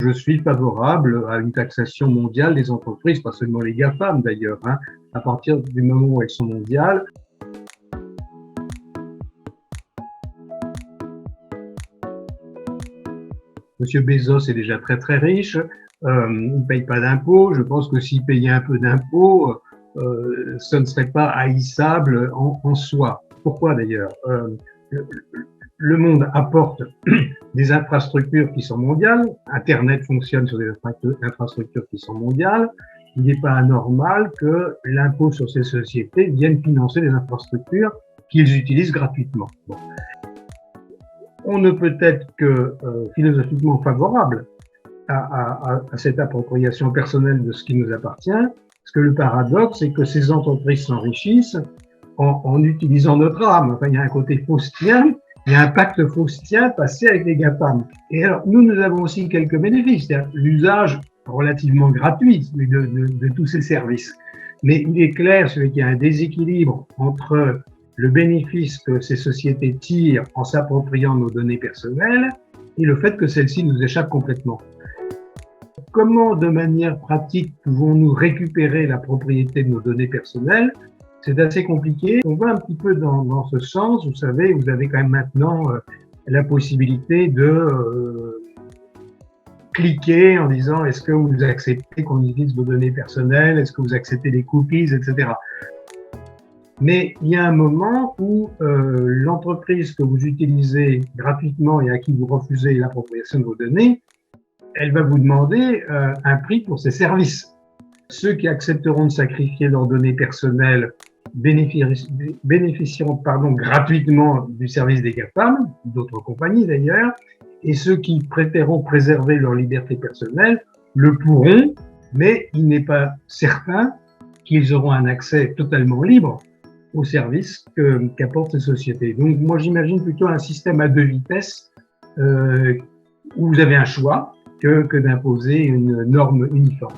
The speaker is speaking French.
Je suis favorable à une taxation mondiale des entreprises, pas seulement les GAFAM d'ailleurs, hein, à partir du moment où elles sont mondiales. Monsieur Bezos est déjà très très riche, il ne paye pas d'impôts. Je pense que s'il payait un peu d'impôts, ce ne serait pas haïssable en soi. Pourquoi d'ailleurs le monde apporte des infrastructures qui sont mondiales. Internet fonctionne sur des infrastructures qui sont mondiales. Il n'est pas anormal que l'impôt sur ces sociétés vienne financer des infrastructures qu'ils utilisent gratuitement. Bon. On ne peut être que philosophiquement favorable à cette appropriation personnelle de ce qui nous appartient, parce que le paradoxe, c'est que ces entreprises s'enrichissent en utilisant notre âme. Enfin, il y a un côté faustien. Il y a un pacte faustien passé avec les GAFAM. Et alors, nous avons aussi quelques bénéfices, c'est-à-dire l'usage relativement gratuit de tous ces services. Mais il est clair qu'il y a un déséquilibre entre le bénéfice que ces sociétés tirent en s'appropriant nos données personnelles et le fait que celles-ci nous échappent complètement. Comment, de manière pratique, pouvons-nous récupérer la propriété de nos données personnelles ? C'est assez compliqué. On va un petit peu dans ce sens. Vous savez, vous avez quand même maintenant la possibilité de cliquer en disant est-ce que vous acceptez qu'on utilise vos données personnelles, est-ce que vous acceptez les cookies, etc. Mais il y a un moment où l'entreprise que vous utilisez gratuitement et à qui vous refusez l'appropriation de vos données, elle va vous demander un prix pour ses services. Ceux qui accepteront de sacrifier leurs données personnelles bénéficieront gratuitement du service des GAFAM, d'autres compagnies d'ailleurs, et ceux qui préféreront préserver leur liberté personnelle le pourront, mais il n'est pas certain qu'ils auront un accès totalement libre aux services qu'apportent ces sociétés. Donc moi j'imagine plutôt un système à deux vitesses où vous avez un choix que d'imposer une norme uniforme.